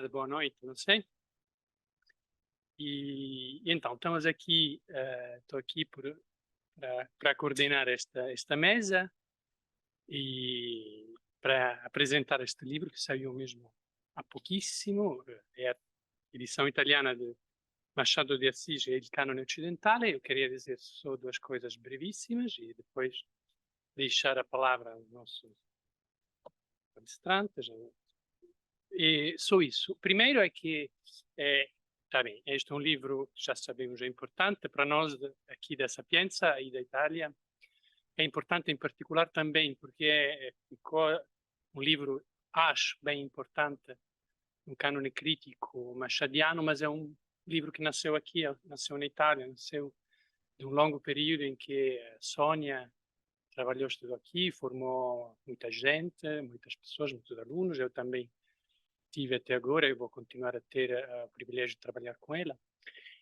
tarde, boa noite, não sei. Então, estamos aqui, estou aqui para coordenar esta mesa e para apresentar este livro que saiu mesmo há pouquíssimo, é a edição italiana de Machado de Assis e il Canone Occidentale. Eu queria dizer só duas coisas brevíssimas e depois deixar a palavra aos nossos palestrantes. E só isso. O primeiro é que, tá bem, este é um livro que já sabemos é importante para nós aqui da Sapienza e da Itália. É importante em particular também porque ficou um livro, acho, bem importante, um cânone crítico machadiano, mas é um livro que nasceu aqui, nasceu na Itália, nasceu de um longo período em que Sônia trabalhou, estudou aqui, formou muita gente, muitas pessoas, muitos alunos. Eu também tive até agora, eu vou continuar a ter o privilégio de trabalhar com ela.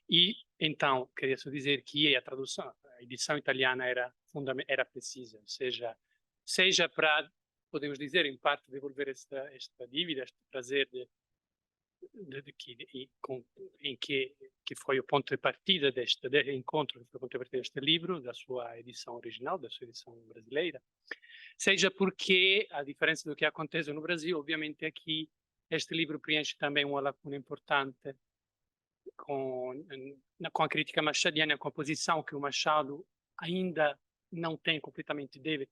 E então, queria só dizer que a tradução, a edição italiana era precisa, seja para, podemos dizer, em parte, devolver esta dívida, este prazer que foi o ponto de partida deste encontro, que foi o ponto de partida deste livro, da sua edição original, da sua edição brasileira, seja porque, a diferença do que acontece no Brasil, obviamente aqui, este livro preenche também uma lacuna importante com a crítica machadiana, com a posição que o Machado ainda não tem completamente, deve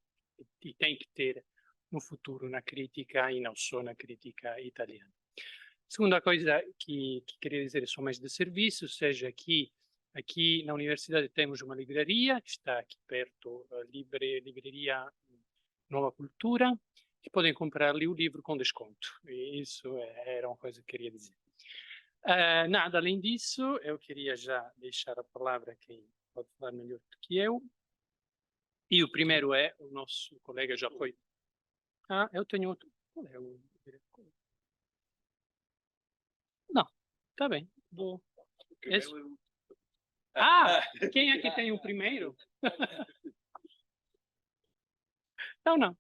e tem que ter no futuro na crítica e não só na crítica italiana. Segunda coisa que queria dizer é só mais de serviço, seja aqui na universidade temos uma livraria, que está aqui perto, a livraria Nova Cultura, que podem comprar ali o livro com desconto. E isso era uma coisa que queria dizer. Nada além disso, eu queria já deixar a palavra a quem pode falar melhor do que eu. E o primeiro é o nosso colega, já foi. Eu tenho outro. Qual é o diretor? Não, está bem. Vou. Quem é que tem o primeiro? Não.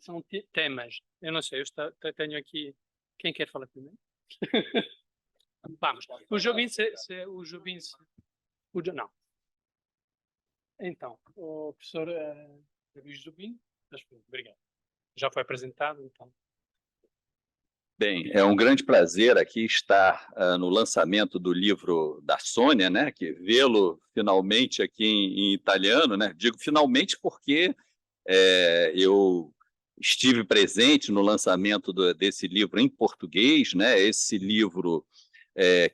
São temas. Eu não sei, eu tenho aqui. Quem quer falar primeiro? Vamos. O Jobim, não. Então, o professor Luís Jobim, obrigado. Já foi apresentado, então. Bem, é um grande prazer aqui estar no lançamento do livro da Sônia, né? Que vê-lo finalmente aqui em italiano, né? Digo finalmente porque eu estive presente no lançamento desse livro em português, né? Esse livro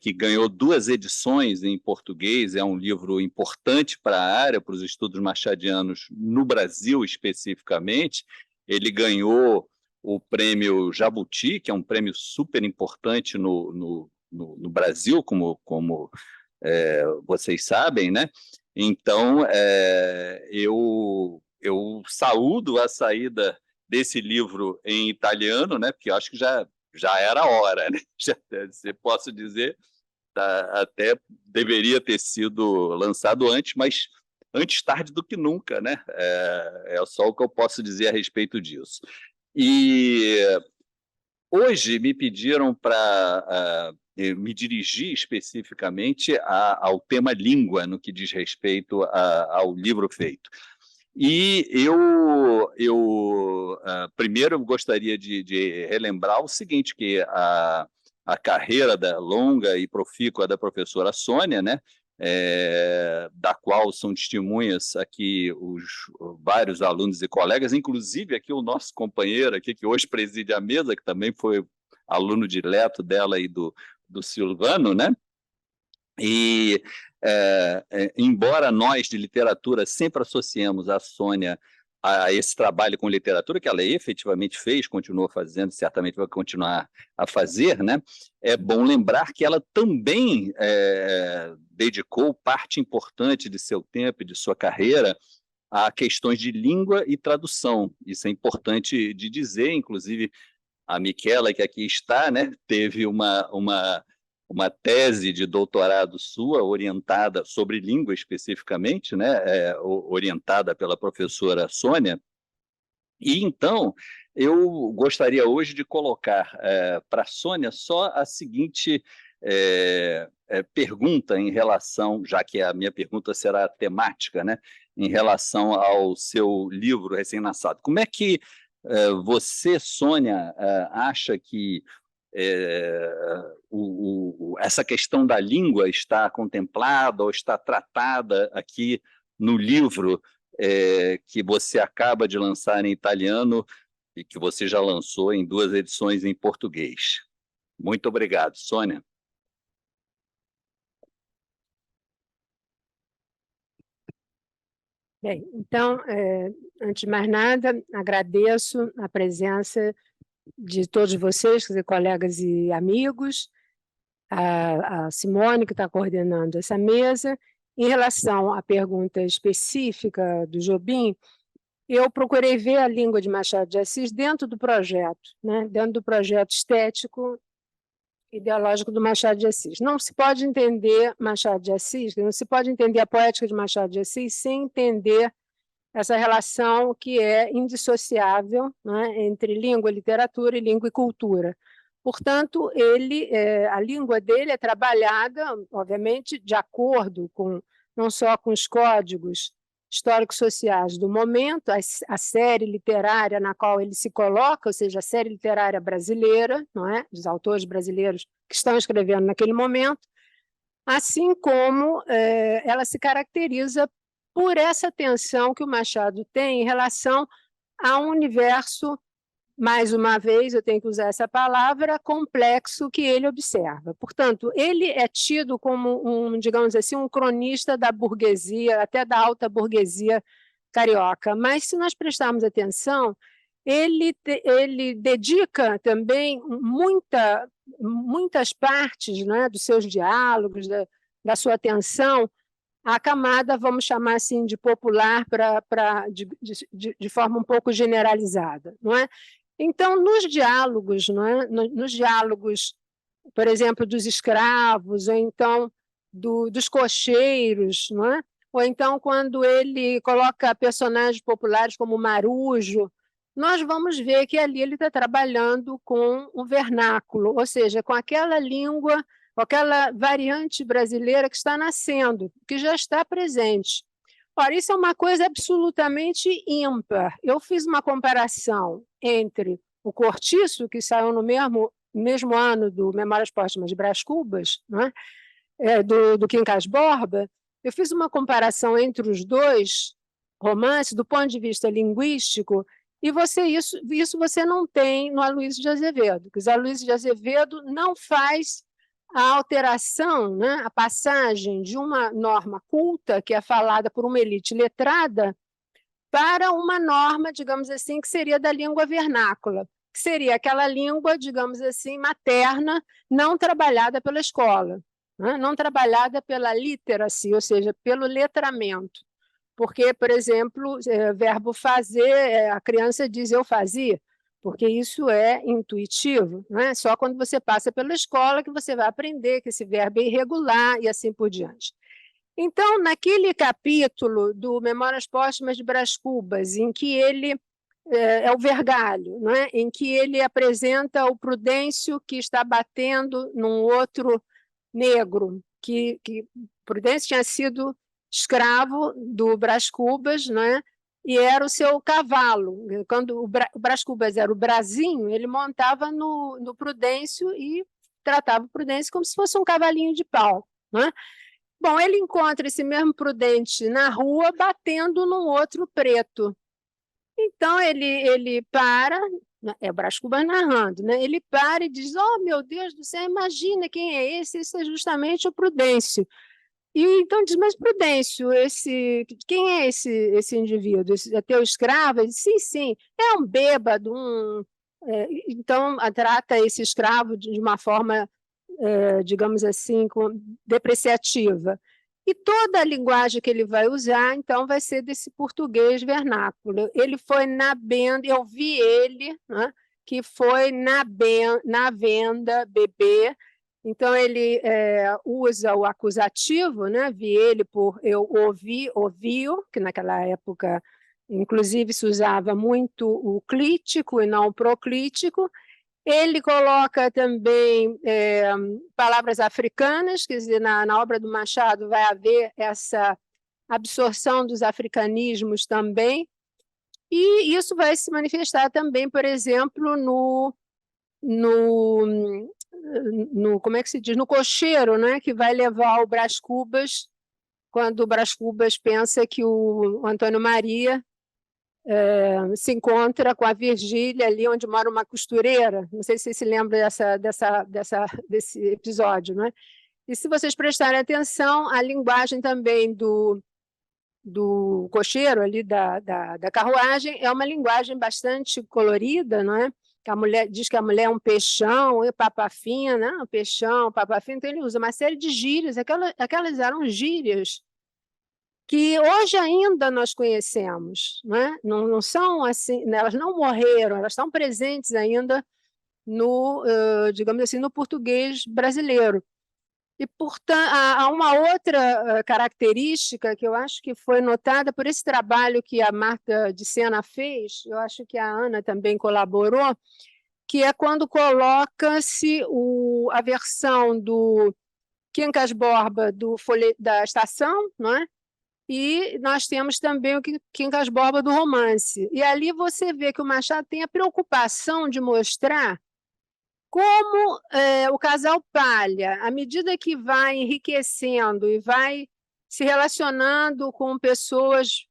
que ganhou 2 edições em português, é um livro importante para a área, para os estudos machadianos no Brasil especificamente. Ele ganhou o prêmio Jabuti, que é um prêmio super importante no Brasil, como vocês sabem, né? Então, eu saúdo a saída desse livro em italiano, né? Porque eu acho que já era a hora, né? Se posso dizer, até deveria ter sido lançado antes, mas antes tarde do que nunca, né? É só o que eu posso dizer a respeito disso. E hoje me pediram para me dirigir especificamente ao tema língua, no que diz respeito ao livro feito. E primeiro eu gostaria de relembrar o seguinte, que a carreira longa e profícua da professora Sônia, né, da qual são testemunhas aqui os vários alunos e colegas, inclusive aqui o nosso companheiro aqui, que hoje preside a mesa, que também foi aluno direto dela e do Silvano, né? E, embora nós de literatura sempre associemos a Sônia a esse trabalho com literatura, que ela efetivamente fez, continua fazendo, certamente vai continuar a fazer, né? É bom lembrar que ela também dedicou parte importante de seu tempo e de sua carreira a questões de língua e tradução. Isso é importante de dizer, inclusive a Michela, que aqui está, né, teve uma tese de doutorado sua, orientada sobre língua especificamente, né, orientada pela professora Sônia, E então, eu gostaria hoje de colocar para a Sônia só a seguinte pergunta em relação, já que a minha pergunta será temática, né, em relação ao seu livro recém-lançado. Como é que você, Sônia, acha que essa questão da língua está contemplada ou está tratada aqui no livro que você acaba de lançar em italiano e que você já lançou em 2 edições em português? Muito obrigado, Sônia. Bem, então, antes de mais nada, agradeço a presença de todos vocês, quer dizer, colegas e amigos, a Simone, que está coordenando essa mesa. Em relação à pergunta específica do Jobim, eu procurei ver a língua de Machado de Assis dentro do projeto, né? Dentro do projeto estético ideológico do Machado de Assis. Não se pode entender Machado de Assis, não se pode entender a poética de Machado de Assis sem entender essa relação que é indissociável, né, entre língua, literatura e língua e cultura. Portanto, a língua dele é trabalhada, obviamente, de acordo com não só com os códigos histórico-sociais do momento, a série literária na qual ele se coloca, ou seja, a série literária brasileira, não é? Dos autores brasileiros que estão escrevendo naquele momento, assim como ela se caracteriza por essa tensão que o Machado tem em relação a um universo, mais uma vez, eu tenho que usar essa palavra, complexo que ele observa. Portanto, ele é tido como digamos assim, um cronista da burguesia, até da alta burguesia carioca. Mas, se nós prestarmos atenção, ele dedica também muitas partes, né, dos seus diálogos, da sua atenção, a camada, vamos chamar assim, de popular de forma um pouco generalizada, não é? Então, nos diálogos, não é? Nos diálogos, por exemplo, dos escravos, ou então dos cocheiros, não é? Ou então quando ele coloca personagens populares como Marujo, nós vamos ver que ali ele está trabalhando com o vernáculo, ou seja, com aquela língua, com aquela variante brasileira que está nascendo, que já está presente. Ora, isso é uma coisa absolutamente ímpar. Eu fiz uma comparação entre o Cortiço, que saiu no mesmo ano do Memórias Póstumas de Brás Cubas, né? Do Quincas Borba, eu fiz uma comparação entre os dois romances do ponto de vista linguístico, e isso você não tem no Aloysio de Azevedo, porque o Aloysio de Azevedo não faz a alteração, né, a passagem de uma norma culta, que é falada por uma elite letrada, para uma norma, digamos assim, que seria da língua vernácula, que seria aquela língua, digamos assim, materna, não trabalhada pela escola, né, não trabalhada pela literacy, ou seja, pelo letramento. Porque, por exemplo, verbo fazer, a criança diz eu fazia, porque isso é intuitivo, não é? Só quando você passa pela escola que você vai aprender que esse verbo é irregular e assim por diante. Então, naquele capítulo do Memórias Póstumas de Brás Cubas, em que ele é o vergalho, não é? Em que ele apresenta o Prudêncio que está batendo num outro negro, que Prudêncio tinha sido escravo do Brás Cubas, né? E era o seu cavalo. Quando o Brás Cubas era o brasinho, ele montava no Prudêncio e tratava o Prudêncio como se fosse um cavalinho de pau, né? Bom, ele encontra esse mesmo Prudente na rua batendo num outro preto. Então ele para, é o Brás Cubas narrando, né? Ele para e diz: oh, meu Deus do céu, imagina quem é esse? Esse é justamente o Prudêncio. E então diz: mas Prudêncio, quem é esse indivíduo? É teu escravo? Ele diz: sim, é um bêbado. Então trata esse escravo de uma forma, digamos assim, depreciativa. E toda a linguagem que ele vai usar, então, vai ser desse português vernáculo. Ele foi na venda, eu vi ele, né, que foi na venda beber. Então, ele usa o acusativo, né? Vi ele por eu ouvi-o, que naquela época inclusive se usava muito o clítico e não o proclítico. Ele coloca também palavras africanas, quer dizer, na obra do Machado vai haver essa absorção dos africanismos também, e isso vai se manifestar também, por exemplo, como é que se diz? No cocheiro, né, que vai levar o Brás Cubas, quando o Brás Cubas pensa que o Antônio Maria se encontra com a Virgília ali onde mora uma costureira. Não sei se vocês se lembram desse episódio, não é? E se vocês prestarem atenção, a linguagem também do cocheiro ali da carruagem é uma linguagem bastante colorida, não é? A mulher diz que a mulher é um peixão, e papa fina, né? Um peixão, papa fina, então ele usa uma série de gírias, aquelas eram gírias que hoje ainda nós conhecemos, né? Não são assim, elas não morreram, elas estão presentes ainda no, digamos assim, no português brasileiro. E, portanto, há uma outra característica que eu acho que foi notada por esse trabalho que a Marta de Sena fez, eu acho que a Ana também colaborou, que é quando coloca-se a versão do Quincas Borba da Estação, não é? E nós temos também o Quincas Borba do romance. E ali você vê que o Machado tem a preocupação de mostrar como o casal Palha, à medida que vai enriquecendo e vai se relacionando com pessoas,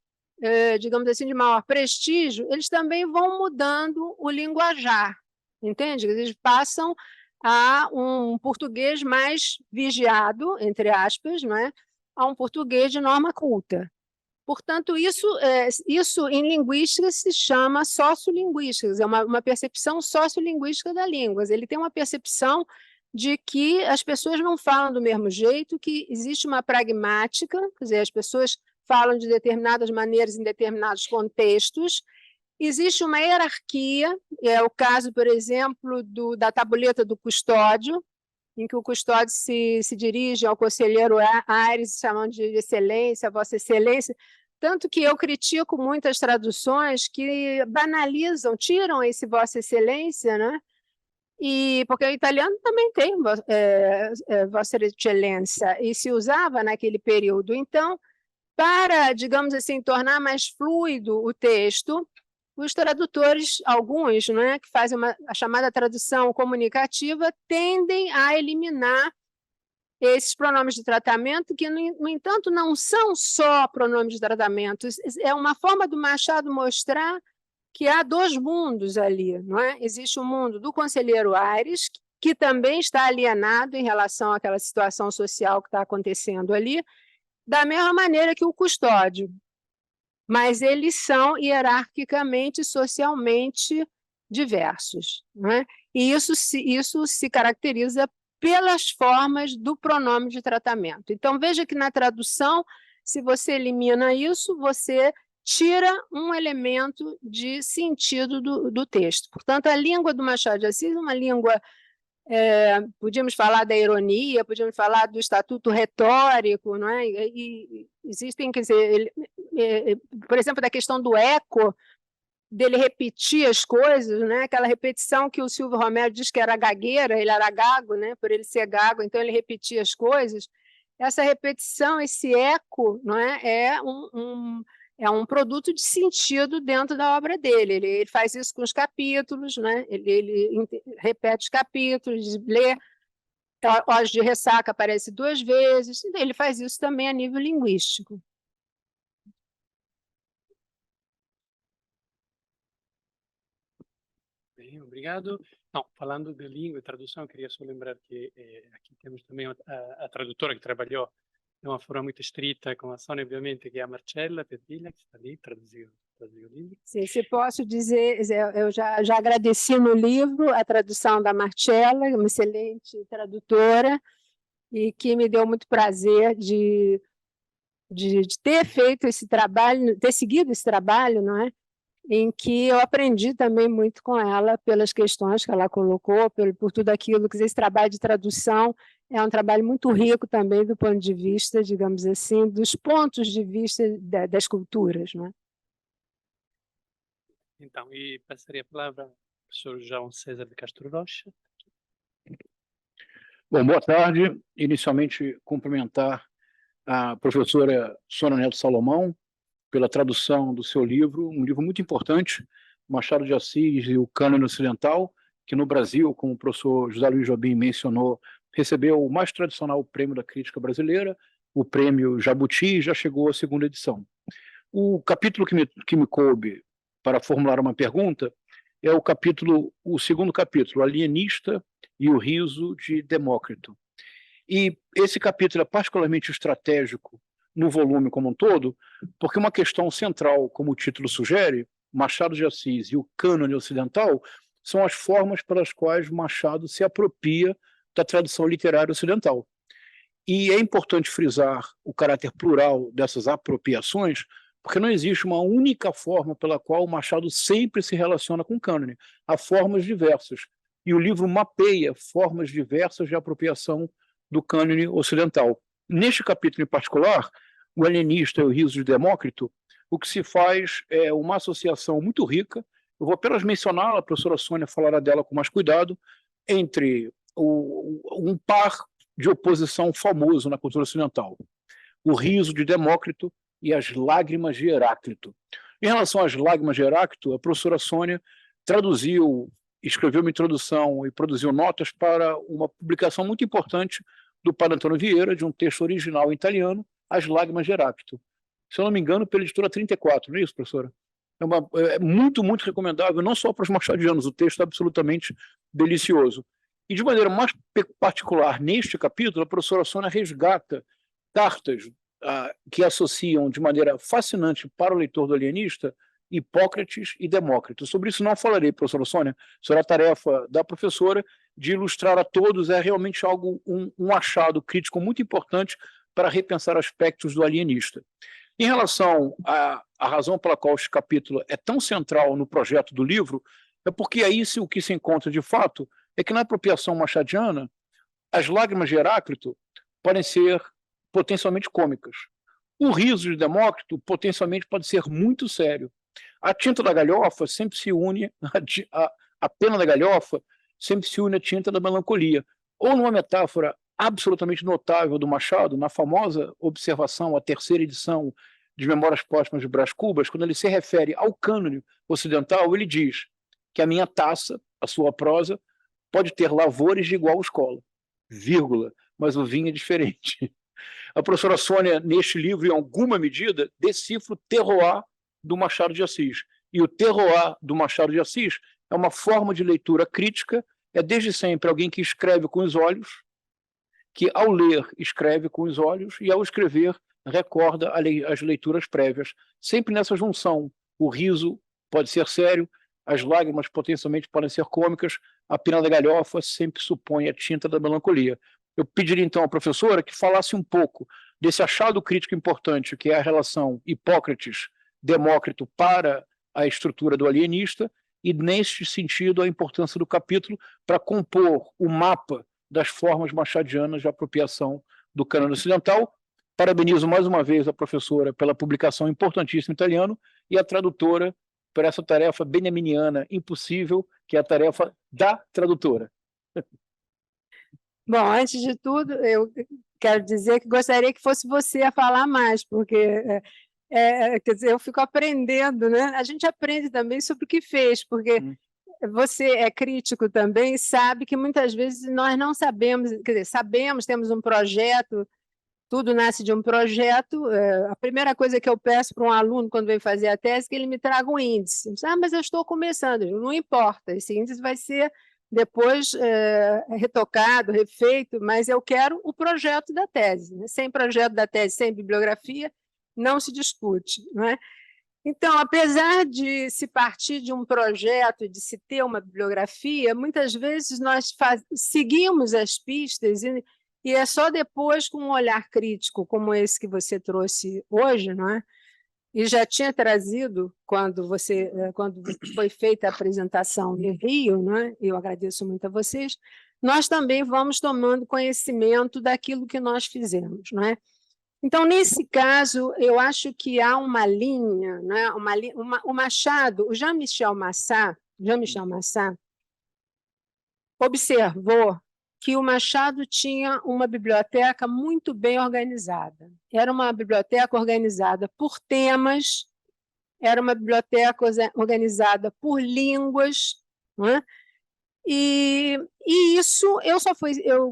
digamos assim, de maior prestígio, eles também vão mudando o linguajar, entende? Eles passam a um português mais vigiado, entre aspas, não é? A um português de norma culta. Portanto, isso em linguística se chama sociolinguística, é uma percepção sociolinguística da língua. Ele tem uma percepção de que as pessoas não falam do mesmo jeito, que existe uma pragmática, quer dizer, as pessoas falam de determinadas maneiras em determinados contextos, existe uma hierarquia, é o caso, por exemplo, da tabuleta do custódio, em que o custódio se dirige ao conselheiro Aires, chamando de excelência, vossa excelência, tanto que eu critico muitas traduções que banalizam, tiram esse vossa excelência, né? Porque o italiano também tem vossa excelência, e se usava naquele período. Então, para, digamos assim, tornar mais fluido o texto, os tradutores, alguns, né, que fazem a chamada tradução comunicativa, tendem a eliminar esses pronomes de tratamento, que, no entanto, não são só pronomes de tratamento. É uma forma do Machado mostrar que há dois mundos ali, não é? Existe o mundo do conselheiro Aires, que também está alienado em relação àquela situação social que está acontecendo ali, da mesma maneira que o custódio. Mas eles são hierarquicamente, socialmente diversos, não é? E isso se caracteriza pelas formas do pronome de tratamento. Então, veja que na tradução, se você elimina isso, você tira um elemento de sentido do texto. Portanto, a língua do Machado de Assis é uma língua, podíamos falar da ironia, podíamos falar do estatuto retórico, não é? E existem, quer dizer, por exemplo, da questão do eco, dele repetir as coisas, né? Aquela repetição que o Silvio Romero diz que era gagueira, ele era gago, né? Por ele ser gago, então ele repetia as coisas. Essa repetição, esse eco, não é um produto de sentido dentro da obra dele. Ele faz isso com os capítulos, né? Ele repete os capítulos, lê Olhos de Ressaca aparece 2 vezes, ele faz isso também a nível linguístico. Bem, obrigado. Não, falando de língua e tradução, eu queria só lembrar que aqui temos também a tradutora que trabalhou de uma forma muito estrita com a Sônia, obviamente, que é a Marcella Pedrilha, que está ali, traduziu o livro. Sim, se posso dizer, eu já agradeci no livro a tradução da Marcella, uma excelente tradutora, e que me deu muito prazer de ter feito esse trabalho, ter seguido esse trabalho, não é? Em que eu aprendi também muito com ela pelas questões que ela colocou, por tudo aquilo, que esse trabalho de tradução é um trabalho muito rico também do ponto de vista, digamos assim, dos pontos de vista das culturas, não é? Então, e passaria a palavra ao professor João César de Castro Rocha. Bom, boa tarde. Inicialmente, cumprimentar a professora Sônia Neto Salomão pela tradução do seu livro, um livro muito importante, Machado de Assis e o Cânone Ocidental, que no Brasil, como o professor José Luiz Jobim mencionou, recebeu o mais tradicional prêmio da crítica brasileira, o prêmio Jabuti, e já chegou à segunda edição. O capítulo que me coube para formular uma pergunta é o segundo capítulo, Alienista e o Riso de Demócrito. E esse capítulo é particularmente estratégico no volume como um todo, porque uma questão central, como o título sugere, Machado de Assis e o Cânone Ocidental, são as formas pelas quais Machado se apropria da tradição literária ocidental. E é importante frisar o caráter plural dessas apropriações, porque não existe uma única forma pela qual Machado sempre se relaciona com o cânone. Há formas diversas. E o livro mapeia formas diversas de apropriação do cânone ocidental. Neste capítulo em particular, o Alienista e o Riso de Demócrito, o que se faz é uma associação muito rica. Eu vou apenas mencioná-la, a professora Sônia falará dela com mais cuidado, entre um par de oposição famoso na cultura ocidental, o Riso de Demócrito e as Lágrimas de Heráclito. Em relação às Lágrimas de Heráclito, a professora Sônia escreveu uma introdução e produziu notas para uma publicação muito importante do Padre Antônio Vieira, de um texto original em italiano, As Lágrimas de Heráclito. Se eu não me engano, pela editora 34, não é isso, professora? É muito, muito recomendável, não só para os machadianos, o texto é absolutamente delicioso. E de maneira mais particular, neste capítulo, a professora Sônia resgata cartas que associam de maneira fascinante para o leitor do Alienista Hipócrates e Demócrito. Sobre isso não falarei, professora Sônia, será a tarefa da professora de ilustrar a todos, é realmente um achado crítico muito importante para repensar aspectos do Alienista. Em relação à razão pela qual este capítulo é tão central no projeto do livro, é porque aí o que se encontra de fato é que na apropriação machadiana, as Lágrimas de Heráclito podem ser potencialmente cômicas. O Riso de Demócrito potencialmente pode ser muito sério. A tinta da galhofa sempre se une, a pena da galhofa sempre se une à tinta da melancolia. Ou numa metáfora absolutamente notável do Machado, na famosa observação, a terceira edição de Memórias Póstumas de Brás Cubas, quando ele se refere ao cânone ocidental, ele diz que a minha taça, a sua prosa, pode ter lavores de igual escola, vírgula, mas o vinho é diferente. A professora Sônia, neste livro, em alguma medida, decifra o terroir do Machado de Assis. E o terroir do Machado de Assis é uma forma de leitura crítica, é desde sempre alguém que escreve com os olhos, que ao ler escreve com os olhos e ao escrever recorda as leituras prévias. Sempre nessa junção, o riso pode ser sério, as lágrimas potencialmente podem ser cômicas, a pena da galhofa sempre supõe a tinta da melancolia. Eu pediria então à professora que falasse um pouco desse achado crítico importante, que é a relação Hipócrates-Demócrito para a estrutura do Alienista, e neste sentido a importância do capítulo para compor o mapa das formas machadianas de apropriação do cânone ocidental. Parabenizo mais uma vez a professora pela publicação importantíssima em italiano e a tradutora por essa tarefa benjaminiana impossível, que é a tarefa da tradutora. Bom, antes de tudo, eu quero dizer que gostaria que fosse você a falar mais, porque quer dizer, eu fico aprendendo, né? A gente aprende também sobre o que fez, porque você é crítico também e sabe que muitas vezes nós não sabemos, quer dizer, sabemos, temos um projeto, tudo nasce de um projeto. A primeira coisa que eu peço para um aluno quando vem fazer a tese é que ele me traga um índice. Mas eu estou começando. Não importa, esse índice vai ser depois retocado, refeito, mas eu quero o projeto da tese, né? Sem projeto da tese, sem bibliografia, não se discute, não é? Então, apesar de se partir de um projeto, de se ter uma bibliografia, muitas vezes nós seguimos as pistas e é só depois, com um olhar crítico, como esse que você trouxe hoje, não é? E já tinha trazido quando foi feita a apresentação em Rio, não é? Eu agradeço muito a vocês, nós também vamos tomando conhecimento daquilo que nós fizemos, não é? Então, nesse caso, eu acho que há uma linha, né? O Machado, o Jean-Michel Massat observou que o Machado tinha uma biblioteca muito bem organizada. Era uma biblioteca organizada por temas, era uma biblioteca organizada por línguas, né? E isso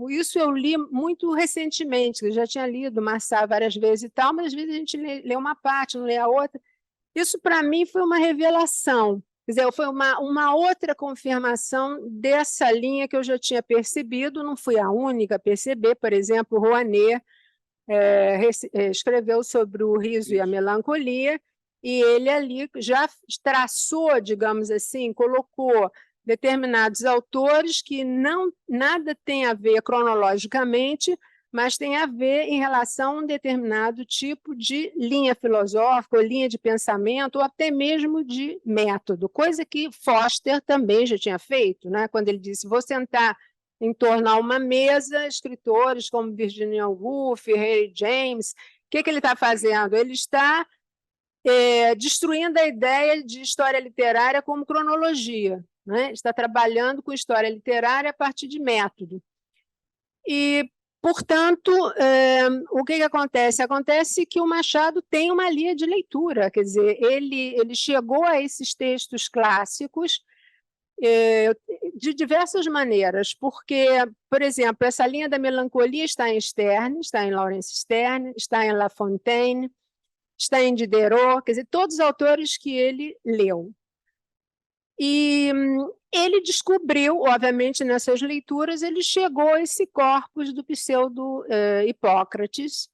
isso eu li muito recentemente, eu já tinha lido Massat várias vezes e tal, mas às vezes a gente lê uma parte, não lê a outra. Isso, para mim, foi uma revelação. Quer dizer, foi uma outra confirmação dessa linha que eu já tinha percebido, não fui a única a perceber. Por exemplo, Rouanet escreveu sobre o riso e a melancolia, e ele ali já traçou, digamos assim, colocou determinados autores que nada tem a ver cronologicamente, mas tem a ver em relação a um determinado tipo de linha filosófica, ou linha de pensamento, ou até mesmo de método, coisa que Foster também já tinha feito, né? Quando ele disse, vou sentar em torno a uma mesa, escritores como Virginia Woolf, Harry James, o que ele está fazendo? Ele está destruindo a ideia de história literária como cronologia, né? Está trabalhando com história literária a partir de método. E, portanto, o que acontece? Acontece que o Machado tem uma linha de leitura, quer dizer, ele chegou a esses textos clássicos de diversas maneiras, porque, por exemplo, essa linha da melancolia está em Sterne, está em Laurence Sterne, está em La Fontaine, está em Diderot, quer dizer, todos os autores que ele leu. E ele descobriu, obviamente, nessas leituras, ele chegou a esse corpus do pseudo-Hipócrates,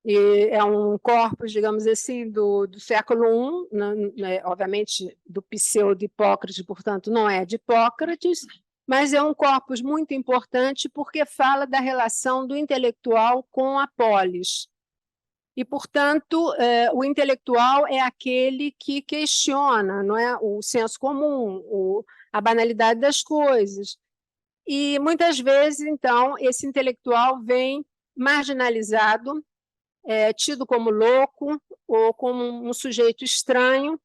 é um corpus, digamos assim, do século I, né, obviamente, do pseudo-Hipócrates, portanto, não é de Hipócrates, mas é um corpus muito importante porque fala da relação do intelectual com a polis. E, portanto, o intelectual é aquele que questiona, não é, o senso comum, a banalidade das coisas. E, muitas vezes, então, esse intelectual vem marginalizado, tido como louco ou como um sujeito estranho,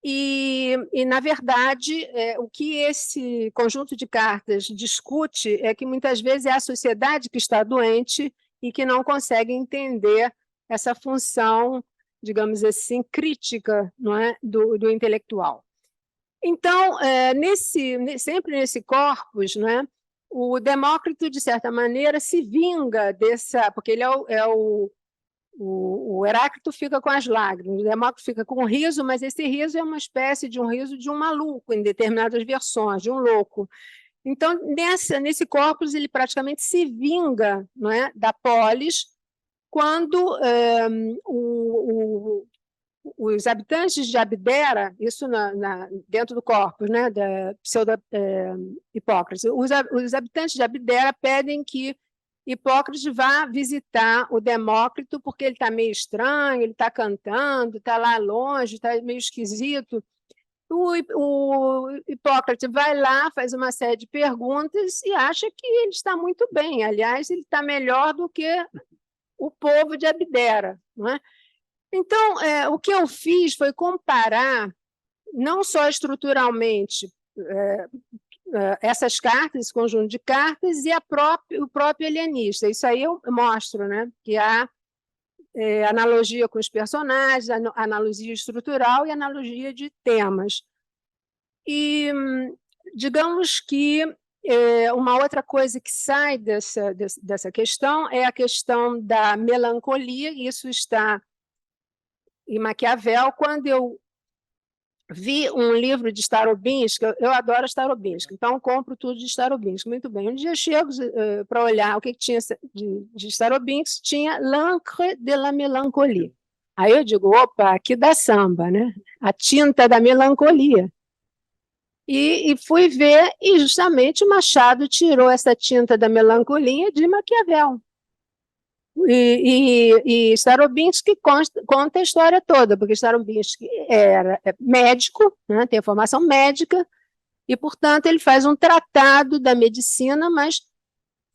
e na verdade, o que esse conjunto de cartas discute é que, muitas vezes, é a sociedade que está doente e que não consegue entender essa função, digamos assim, crítica, não é, do intelectual. Então, sempre nesse corpus, não é, o Demócrito, de certa maneira, se vinga dessa... Porque ele o Heráclito fica com as lágrimas, o Demócrito fica com o riso, mas esse riso é uma espécie de um riso de um maluco, em determinadas versões, de um louco. Então, nesse corpus, ele praticamente se vinga, não é, da polis, quando os habitantes de Abdera, isso dentro do corpus, né, da pseudo-Hipócrates, os habitantes de Abdera pedem que Hipócrates vá visitar o Demócrito, porque ele está meio estranho, ele está cantando, está lá longe, está meio esquisito. O Hipócrates vai lá, faz uma série de perguntas e acha que ele está muito bem. Aliás, ele está melhor do que o povo de Abdera, não é? Então, o que eu fiz foi comparar, não só estruturalmente, essas cartas, esse conjunto de cartas, e o próprio alienista. Isso aí eu mostro, né? Que há analogia com os personagens, analogia estrutural e analogia de temas. E digamos que uma outra coisa que sai dessa questão é a questão da melancolia, e isso está em Maquiavel. Quando eu vi um livro de Starobinsky, eu adoro Starobinsky, então compro tudo de Starobinsky, muito bem. Um dia chego para olhar o que tinha de Starobinsky, tinha L'encre de la mélancolie. Aí eu digo, opa, aqui dá samba, né? A tinta da melancolia. E fui ver, e justamente Machado tirou essa tinta da melancolia de Maquiavel. E Starobinsky conta a história toda, porque Starobinsky era médico, né, tem formação médica, e, portanto, ele faz um tratado da medicina, mas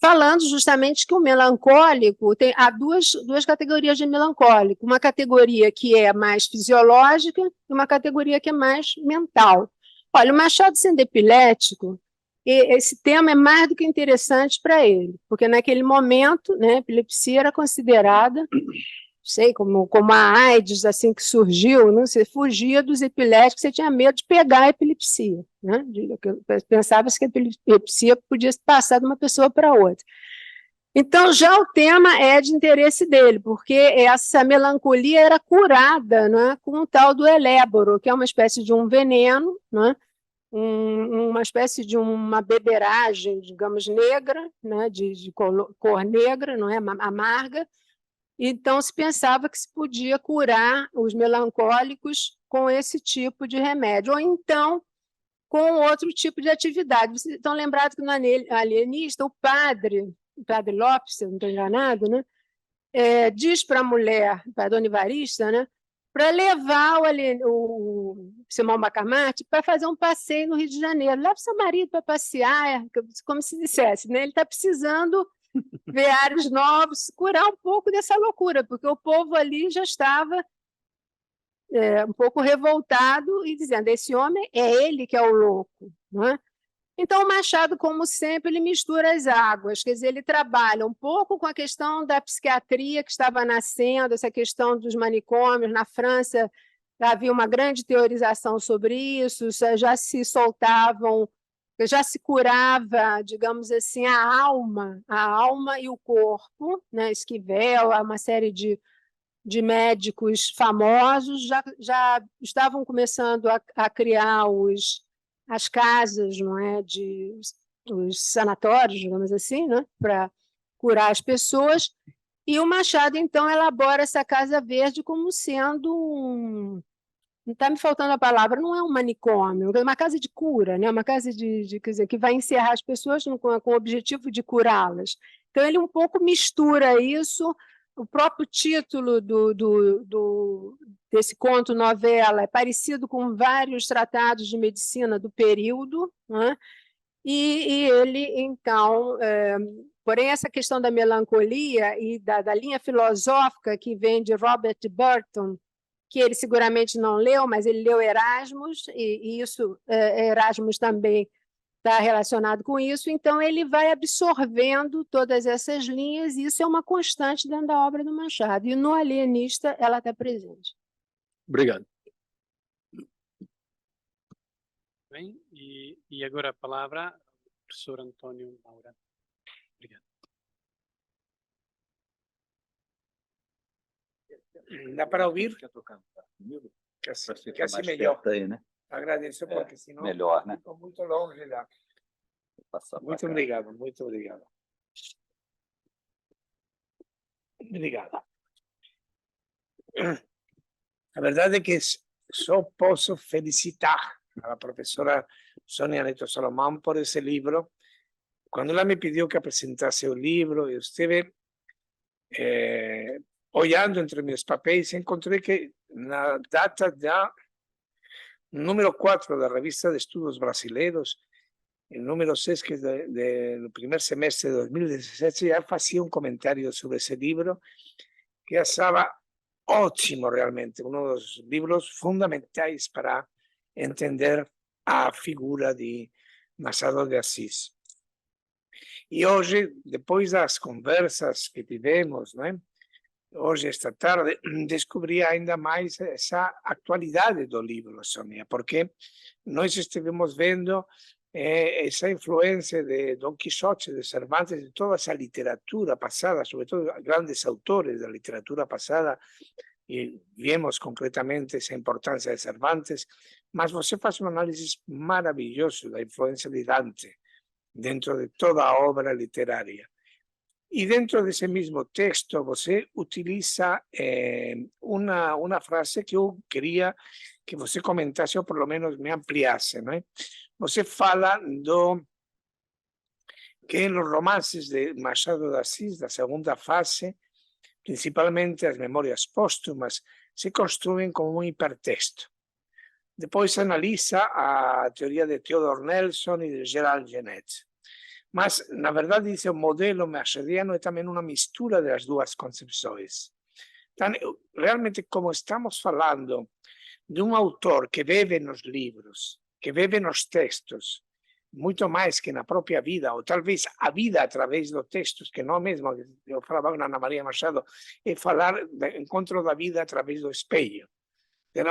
falando justamente que o melancólico há duas categorias de melancólico, uma categoria que é mais fisiológica e uma categoria que é mais mental. Olha, o Machado sendo epilético, esse tema é mais do que interessante para ele, porque naquele momento, né, a epilepsia era considerada, sei, como a AIDS, assim que surgiu, né, você fugia dos epiléticos, você tinha medo de pegar a epilepsia, né? Pensava-se que a epilepsia podia passar de uma pessoa para outra. Então, já o tema é de interesse dele, porque essa melancolia era curada, né, com o tal do eléboro, que é uma espécie de um veneno, né, uma espécie de uma beberagem, digamos, negra, né, de cor negra, não é, amarga. Então, se pensava que se podia curar os melancólicos com esse tipo de remédio, ou então com outro tipo de atividade. Vocês estão lembrados que no Alienista, o padre Lopes, se eu não estou enganado, né, diz para a mulher, para a dona Evarista, né, para levar o Simão Bacamarte para fazer um passeio no Rio de Janeiro. Leva seu marido para passear, como se dissesse, né? Ele está precisando ver ares novos, curar um pouco dessa loucura, porque o povo ali já estava um pouco revoltado e dizendo, esse homem é ele que é o louco, não é? Então, o Machado, como sempre, ele mistura as águas, quer dizer, ele trabalha um pouco com a questão da psiquiatria que estava nascendo, essa questão dos manicômios. Na França havia uma grande teorização sobre isso, já se soltavam, já se curava, digamos assim, a alma e o corpo, né? Esquivel, uma série de médicos famosos já estavam começando a criar as casas, não é, os sanatórios, digamos assim, né, para curar as pessoas. E o Machado, então, elabora essa Casa Verde como sendo não está me faltando a palavra, não é um manicômio, é uma casa de cura, né? Uma casa quer dizer, que vai encerrar as pessoas com o objetivo de curá-las. Então, ele um pouco mistura isso. O próprio título desse conto-novela é parecido com vários tratados de medicina do período, né? E ele, então, porém, essa questão da melancolia e da linha filosófica que vem de Robert Burton, que ele seguramente não leu, mas ele leu Erasmus, e isso, Erasmus também está relacionado com isso, então ele vai absorvendo todas essas linhas, e isso é uma constante dentro da obra do Machado, e no Alienista ela está presente. Obrigado. Bem, e agora a palavra ao professor Antônio Maura. Obrigado. Dá para ouvir? Quer tocar comigo? Que assim Mais melhor. perto aí, né? Agradeço, porque senão melhor, né? fico muito longe lá. Muito obrigado, muito obrigado. Obrigado. A verdade é que só posso felicitar a professora Sônia Neto Salomão por esse livro. Quando ela me pediu que apresentasse o livro, eu estive olhando entre meus papéis, encontrei que na data da número 4 da Revista de Estudos Brasileiros, el número 6, que es del primer semestre de 2017, ya hacía un comentario sobre ese libro que achava ótimo realmente, uno de los libros fundamentais para entender a figura de Machado de Assis. E hoje, depois das conversas que tivemos, né, hoje, esta tarde, descobri ainda mais essa atualidade do livro, Sônia, porque nós estivemos vendo essa influência de Dom Quixote, de Cervantes, de toda essa literatura passada, sobretudo grandes autores da literatura passada, e vimos concretamente essa importância de Cervantes, mas você faz uma análise maravilhosa da influência de Dante dentro de toda a obra literária. E dentro desse mesmo texto você utiliza uma frase que eu queria que você comentasse ou pelo menos me ampliasse, né? Você fala que nos romances de Machado de Assis, da segunda fase, principalmente as memórias póstumas, se construem como um hipertexto. Depois analisa a teoria de Theodor Nelson e de Gerald Genette. Mas, na verdade, esse modelo machadiano é também uma mistura das duas concepções. Então, realmente, como estamos falando de um autor que vive nos livros, que vive nos textos, muito mais que na própria vida, ou talvez a vida através dos textos, que não mesmo, eu falava com Ana Maria Machado, é falar do encontro da vida através do espelho.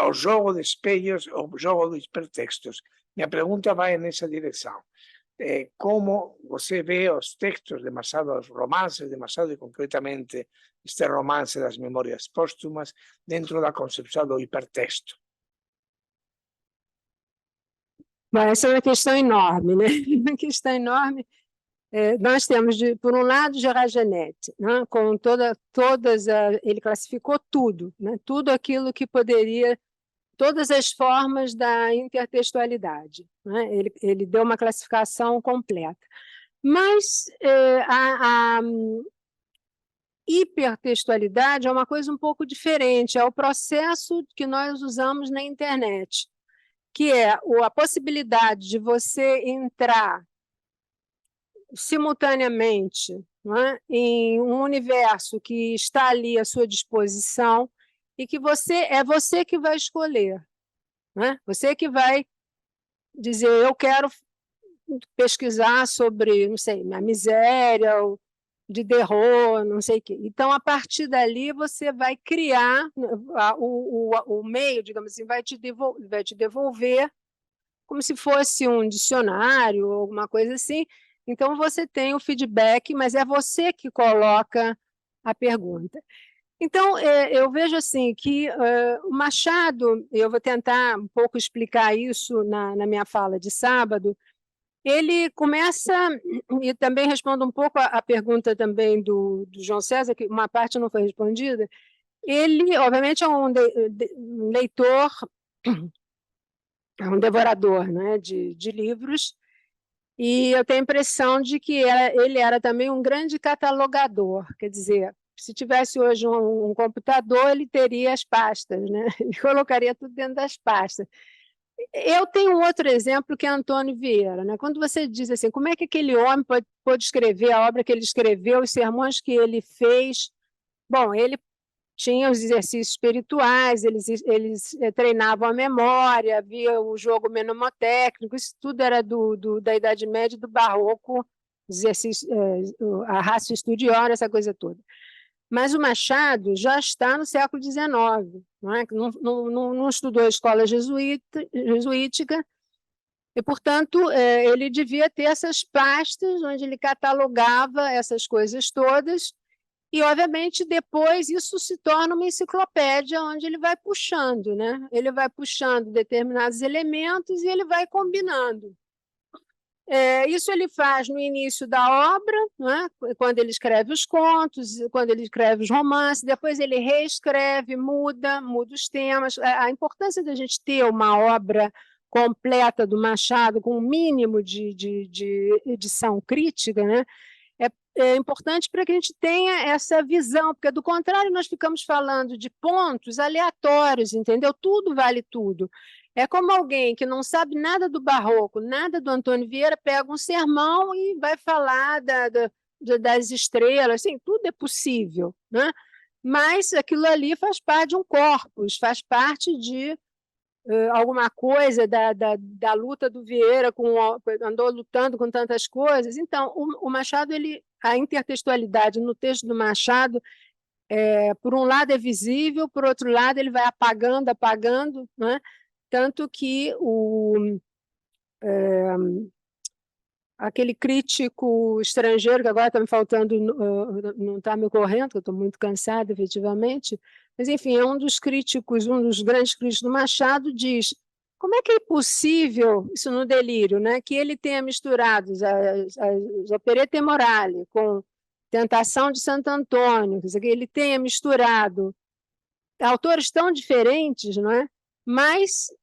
O jogo de espelhos, o jogo dos hipertextos. Minha pergunta vai nessa direção. Como você vê os textos de Machado, os romances de Machado, e concretamente este romance das Memórias Póstumas, dentro da concepção do hipertexto? Bom, essa é uma questão enorme, né? Uma questão enorme. Nós temos, por um lado, Gerard Genette, né? Com ele classificou tudo, né? Tudo aquilo que poderia, todas as formas da intertextualidade, né? Ele deu uma classificação completa. Mas a hipertextualidade é uma coisa um pouco diferente, é o processo que nós usamos na internet, que é a possibilidade de você entrar simultaneamente, né, em um universo que está ali à sua disposição e que é você que vai escolher, né? Você que vai dizer, eu quero pesquisar sobre, não sei, a miséria, Diderot, não sei o quê. Então, a partir dali, você vai criar o meio, digamos assim, vai te devolver como se fosse um dicionário ou alguma coisa assim. Então, você tem o feedback, mas é você que coloca a pergunta. Então, eu vejo assim que o Machado, eu vou tentar um pouco explicar isso na minha fala de sábado, ele começa, e também respondo um pouco a pergunta também do João César, que uma parte não foi respondida, ele, obviamente, é um leitor, é um devorador, né, de livros, e eu tenho a impressão de que ele era também um grande catalogador, quer dizer, se tivesse hoje um computador, ele teria as pastas, né? Ele colocaria tudo dentro das pastas. Eu tenho um outro exemplo que é Antônio Vieira, né? Quando você diz assim, como é que aquele homem pôde escrever a obra que ele escreveu, os sermões que ele fez? Bom, ele tinha os exercícios espirituais, eles treinavam a memória, havia o jogo mnemotécnico, isso tudo era da Idade Média e do Barroco, a ratio studiorum, essa coisa toda. Mas o Machado já está no século XIX, não é? Não estudou a escola jesuítica, e, portanto, ele devia ter essas pastas onde ele catalogava essas coisas todas, e, obviamente, depois isso se torna uma enciclopédia onde ele vai puxando, né? Ele vai puxando determinados elementos e ele vai combinando. Isso ele faz no início da obra, né? Quando ele escreve os contos, quando ele escreve os romances, depois ele reescreve, muda os temas. A importância da gente ter uma obra completa do Machado, com um mínimo de edição crítica, né? É importante para que a gente tenha essa visão, porque, do contrário, nós ficamos falando de pontos aleatórios, entendeu? Tudo vale tudo. É como alguém que não sabe nada do Barroco, nada do Antônio Vieira, pega um sermão e vai falar das estrelas, assim, tudo é possível, né? Mas aquilo ali faz parte de um corpus, faz parte de alguma coisa da luta do Vieira, andou lutando com tantas coisas. Então, o Machado, a intertextualidade no texto do Machado, por um lado é visível, por outro lado ele vai apagando, né? Tanto que aquele crítico estrangeiro, que agora está me faltando, não está me ocorrendo, que eu estou muito cansada, efetivamente, mas, enfim, um dos grandes críticos do Machado diz: como é que é possível, isso no Delírio, né, que ele tenha misturado as Operette Morali com Tentação de Santo Antônio, quer dizer, que ele tenha misturado autores tão diferentes, não é? Mas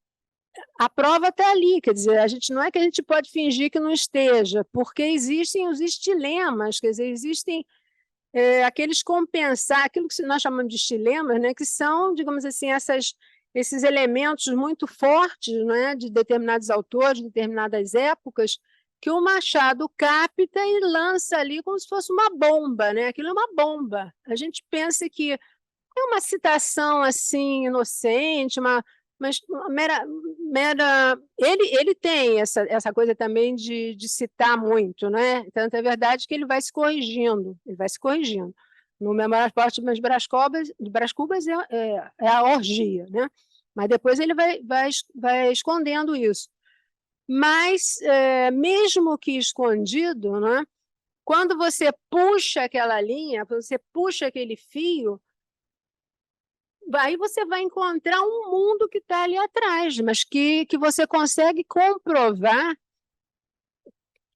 a prova está ali, quer dizer, não é que a gente pode fingir que não esteja, porque existem os estilemas, quer dizer, existem aqueles compensar, aquilo que nós chamamos de estilemas, né, que são, digamos assim, esses elementos muito fortes, né, de determinados autores, de determinadas épocas, que o Machado capta e lança ali como se fosse uma bomba, né? Aquilo é uma bomba. A gente pensa que é uma citação assim inocente, mas uma mera ele tem essa coisa também de citar muito, né? Tanto é verdade que ele vai se corrigindo. No Memórias Póstumas de Brás Cubas é a orgia, né? Mas depois ele vai escondendo isso. Mas, mesmo que escondido, né? Quando você puxa aquela linha, quando você puxa aquele fio, aí você vai encontrar um mundo que está ali atrás, mas que você consegue comprovar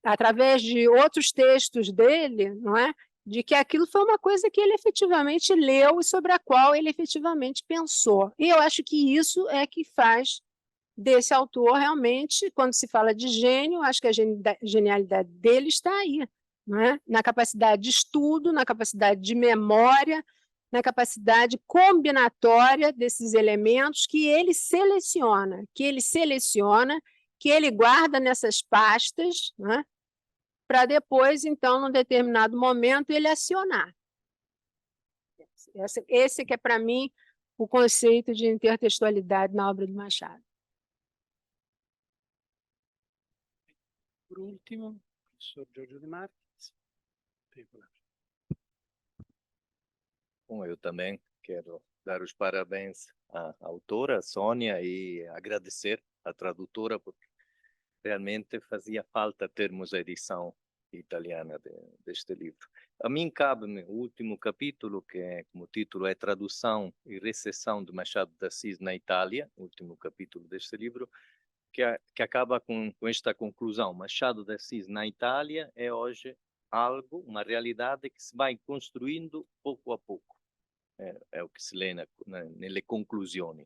através de outros textos dele, não é? De que aquilo foi uma coisa que ele efetivamente leu e sobre a qual ele efetivamente pensou. E eu acho que isso é que faz desse autor realmente, quando se fala de gênio, acho que a genialidade dele está aí, não é? Na capacidade de estudo, na capacidade de memória, na capacidade combinatória desses elementos que ele seleciona, que ele guarda nessas pastas, né? Para depois, então, num determinado momento, ele acionar. Esse que é, para mim, o conceito de intertextualidade na obra do Machado. Por último, professor Giorgio De Martins. Tem a palavra. Bom, eu também quero dar os parabéns à autora, Sônia, e agradecer à tradutora, porque realmente fazia falta termos a edição italiana deste livro. A mim cabe-me o último capítulo, que é, como título é Tradução e Recepção de Machado de Assis na Itália, o último capítulo deste livro, que acaba com esta conclusão. Machado de Assis na Itália é hoje algo, uma realidade que se vai construindo pouco a pouco. É o que se lê nelle conclusioni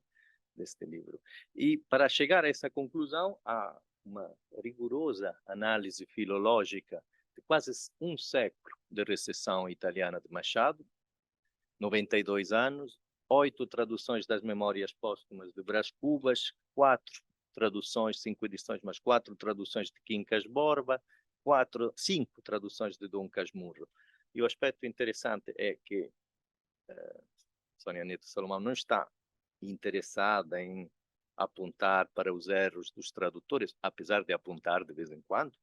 deste livro. E para chegar a essa conclusão, há uma rigorosa análise filológica de quase um século de recepção italiana de Machado, 92 anos, 8 traduções das Memórias Póstumas de Brás Cubas, 4 traduções, 5 edições, mas 4 traduções de Quincas Borba, 5 traduções de Dom Casmurro. E o aspecto interessante é que Sônia Neto Salomão não está interessada em apontar para os erros dos tradutores, apesar de apontar de vez em quando,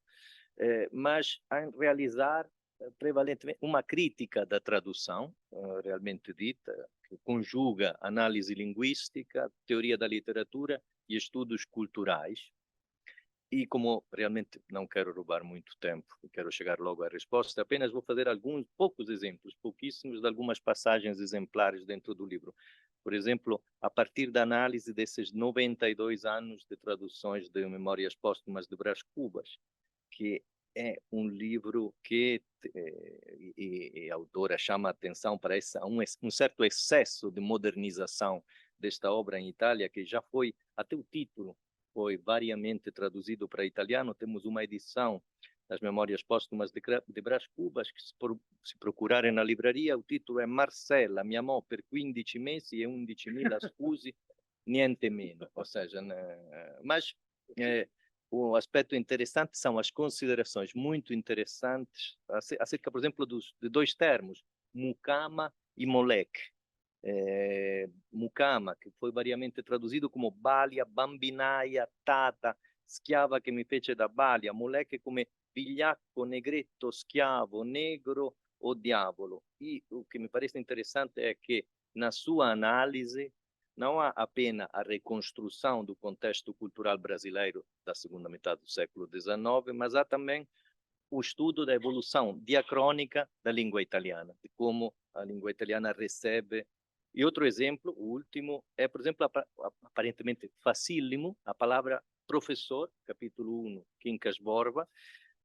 mas em realizar prevalentemente uma crítica da tradução, realmente dita, que conjuga análise linguística, teoria da literatura e estudos culturais. E como realmente não quero roubar muito tempo, quero chegar logo à resposta, apenas vou fazer alguns poucos exemplos, pouquíssimos, de algumas passagens exemplares dentro do livro. Por exemplo, a partir da análise desses 92 anos de traduções de Memórias Póstumas de Brás Cubas, que é um livro que a autora chama a atenção para um certo excesso de modernização desta obra em Itália, que já foi, até o título, foi variamente traduzido para italiano. Temos uma edição das Memórias Póstumas de Brás Cubas, que se procurarem na livraria, o título é Marcella mi amò per 15 mesi e 11.000 scuse, niente meno. Ou seja, mas o aspecto interessante são as considerações muito interessantes acerca, por exemplo, de dois termos, mucama e moleque. Mucama, che foi variamente traduzido como balia, bambinaia, tata, schiava che mi fece da balia, moleque come vigliacco, negretto, schiavo, negro o diavolo. E o que me parece interessante é que, na sua análise, não há apenas a reconstrução do contexto cultural brasileiro da segunda metade do século XIX, mas há também o estudo da evolução diacrônica da língua italiana, de como a língua italiana recebe. E outro exemplo, o último, é, por exemplo, aparentemente facílimo, a palavra professor, capítulo 1, Quincas Borba,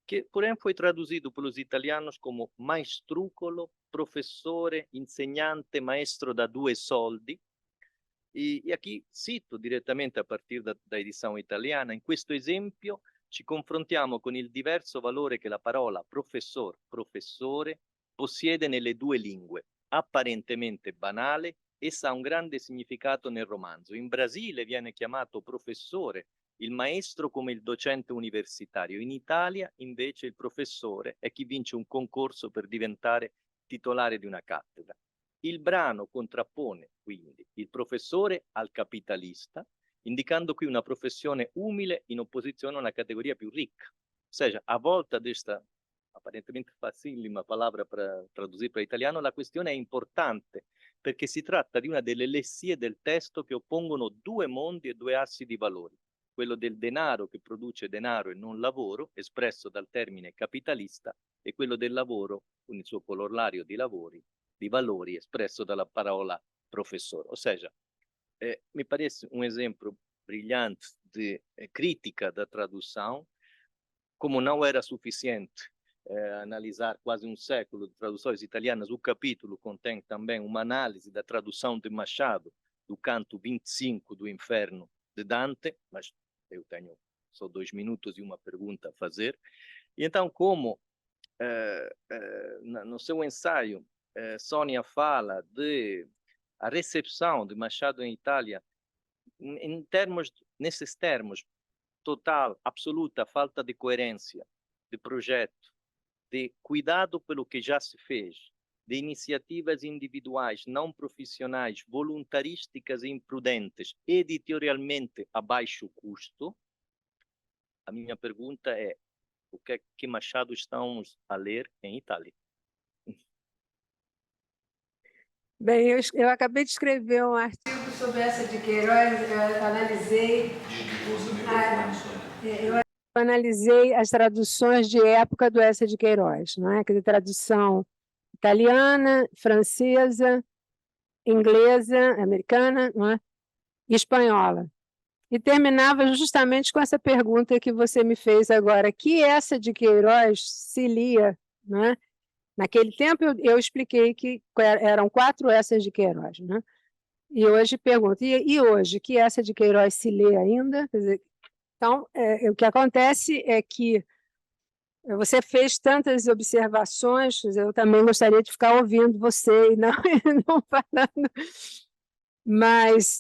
que, porém, foi traduzido pelos italianos como maestrucolo, professore, insegnante, maestro da due soldi. E aqui cito direttamente a partir da edição italiana. In questo esempio ci confrontiamo con il diverso valore che la parola professor, professore, possiede nelle due lingue. Apparentemente banale, essa ha un grande significato nel romanzo. In Brasile viene chiamato professore il maestro come il docente universitario. In Italia, invece, il professore è chi vince un concorso per diventare titolare di una cattedra. Il brano contrappone, quindi, il professore al capitalista, indicando qui una professione umile in opposizione a una categoria più ricca. Ou seja, a volta desta aparentemente facilima palavra para traduzir para italiano, la questione è importante, perché si tratta di una delle lessie del testo che oppongono due mondi e due assi di valori. Quello del denaro che produce denaro e non lavoro, espresso dal termine capitalista, e quello del lavoro, con il suo corollario di valori, espresso dalla parola professore. Ou seja, me parece um exemplo brilhante de crítica da tradução. Como não era suficiente analisar quase um século de traduções italianas, o capítulo contém também uma análise da tradução de Machado, do canto 25 do Inferno de Dante, mas eu tenho só 2 minutos e uma pergunta a fazer. E então, como no seu ensaio, Sônia fala de a recepção de Machado em Itália, nesses termos, total, absoluta falta de coerência, de projeto, de cuidado pelo que já se fez, de iniciativas individuais, não profissionais, voluntarísticas e imprudentes, editorialmente a baixo custo. A minha pergunta é: o que é que Machado estamos a ler em Itália? Bem, eu acabei de escrever um artigo sobre essa de Queiroz, eu analisei as traduções de época do Essa de Queiroz, não é? Quer dizer, tradução italiana, francesa, inglesa, americana, não é? E espanhola. E terminava justamente com essa pergunta que você me fez agora: que essa de Queiroz se lia, não é? Naquele tempo eu expliquei que eram 4 essas de Queiroz, né? E hoje pergunto, e hoje, que essa de Queiroz se lê ainda? Quer dizer, então, o que acontece é que você fez tantas observações, eu também gostaria de ficar ouvindo você e não falando. Mas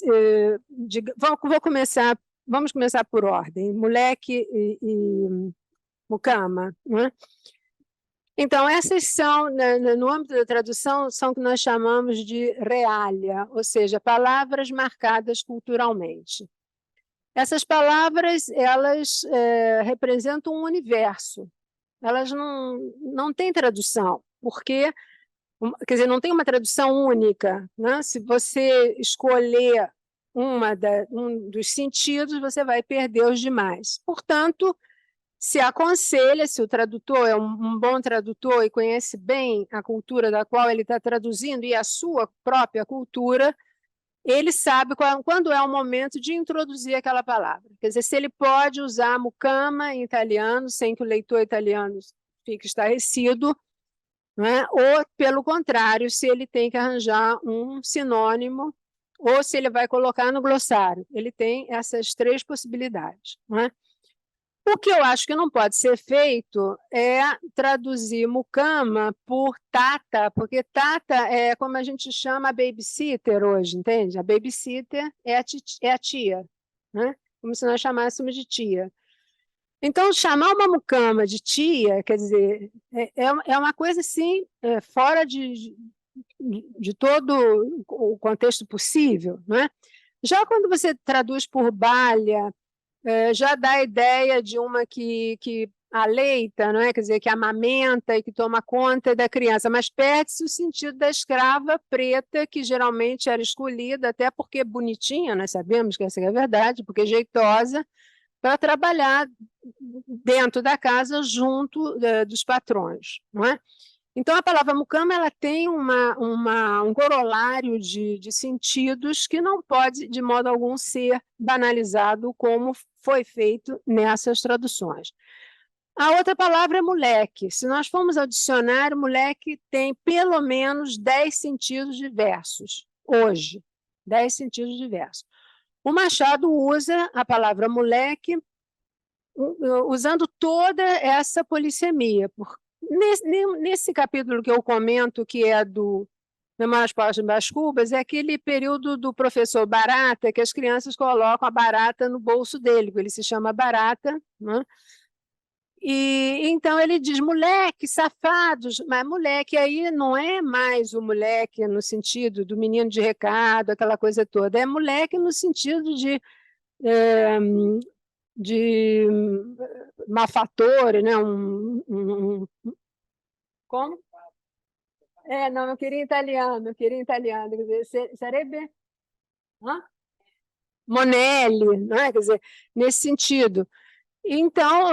vamos começar por ordem. Moleque e Mucama, né? Então, essas são, no âmbito da tradução, são o que nós chamamos de realia, ou seja, palavras marcadas culturalmente. Essas palavras, elas representam um universo. Elas não têm tradução, porque, quer dizer, não tem uma tradução única, né? Se você escolher um dos sentidos, você vai perder os demais. Portanto, se aconselha, se o tradutor é um bom tradutor e conhece bem a cultura da qual ele está traduzindo e a sua própria cultura, ele sabe quando é o momento de introduzir aquela palavra. Quer dizer, se ele pode usar mucama em italiano, sem que o leitor italiano fique estarrecido, né? Ou, pelo contrário, se ele tem que arranjar um sinônimo, ou se ele vai colocar no glossário. Ele tem essas 3 possibilidades, né? O que eu acho que não pode ser feito é traduzir mucama por tata, porque tata é como a gente chama a babysitter hoje, entende? A babysitter é a tia, né? Como se nós chamássemos de tia. Então, chamar uma mucama de tia, quer dizer, é uma coisa assim, fora de todo o contexto possível, né? Já quando você traduz por balha, já dá a ideia de uma que aleita, não é? Quer dizer, que amamenta e que toma conta da criança, mas perde-se o sentido da escrava preta, que geralmente era escolhida, até porque bonitinha, nós sabemos que essa é a verdade, porque jeitosa, para trabalhar dentro da casa junto dos patrões, não é? Então, a palavra mucama ela tem um corolário de sentidos que não pode, de modo algum, ser banalizado como foi feito nessas traduções. A outra palavra é moleque. Se nós formos ao dicionário, moleque tem pelo menos 10 sentidos diversos, hoje. 10 sentidos diversos. O Machado usa a palavra moleque usando toda essa polissemia, Nesse capítulo que eu comento, que é do Memórias Póstumas Brás Cubas é aquele período do professor Barata, que as crianças colocam a barata no bolso dele, ele se chama Barata, né? E então ele diz, moleque, safados, mas moleque aí não é mais o moleque no sentido do menino de recado, aquela coisa toda, é moleque no sentido de malfatore, né? Como? Não, eu queria italiano, quer dizer, sarebbe? Hã? Monelli, não é? Quer dizer, nesse sentido. Então,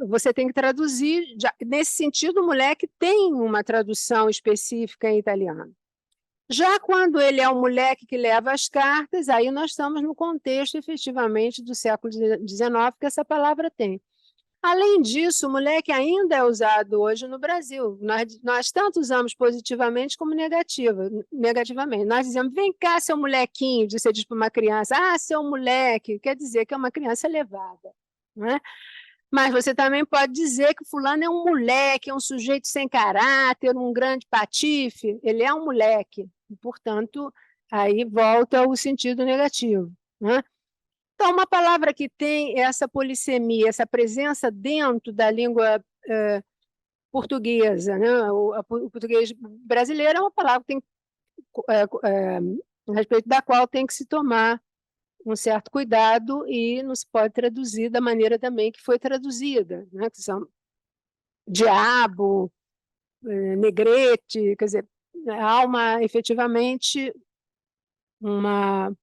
você tem que traduzir, nesse sentido, o moleque tem uma tradução específica em italiano. Já quando ele é um moleque que leva as cartas, aí nós estamos no contexto, efetivamente, do século XIX, que essa palavra tem. Além disso, o moleque ainda é usado hoje no Brasil. Nós tanto usamos positivamente como negativamente. Nós dizemos, vem cá, seu molequinho, você diz para uma criança, seu moleque, quer dizer que é uma criança elevada. Não é? Mas você também pode dizer que fulano é um moleque, é um sujeito sem caráter, um grande patife, ele é um moleque. Portanto, aí volta o sentido negativo. Não é? Então, uma palavra que tem essa polissemia, essa presença dentro da língua portuguesa, né? O português brasileiro é uma palavra que tem, a respeito da qual tem que se tomar um certo cuidado e não se pode traduzir da maneira também que foi traduzida, né? Que são diabo, negrete, quer dizer, há efetivamente uma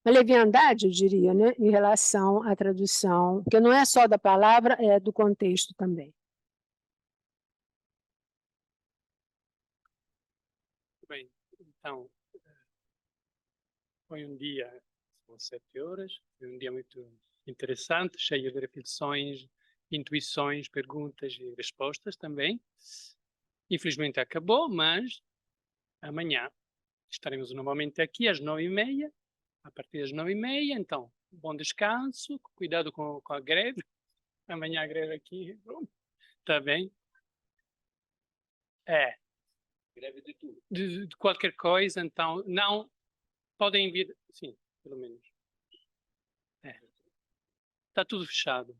leviandade, eu diria, né, em relação à tradução, que não é só da palavra, é do contexto também. Bem, então, foi um dia, são 7 horas, foi um dia muito interessante, cheio de reflexões, intuições, perguntas e respostas também. Infelizmente acabou, mas amanhã estaremos novamente aqui às 9h30, a partir das 9h30, então, bom descanso, cuidado com a greve, amanhã a greve aqui, está bem? Greve de tudo. De qualquer coisa, então, não, podem vir, sim, pelo menos. Está tudo fechado,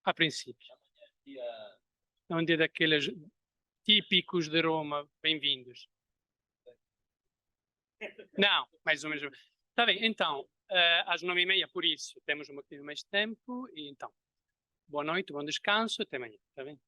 a princípio. É um dia daqueles típicos de Roma, bem-vindos. Não, mais ou menos. Está bem, então, às 9h30, por isso, temos um pouquinho mais de tempo, e então, boa noite, bom descanso, até amanhã, está bem?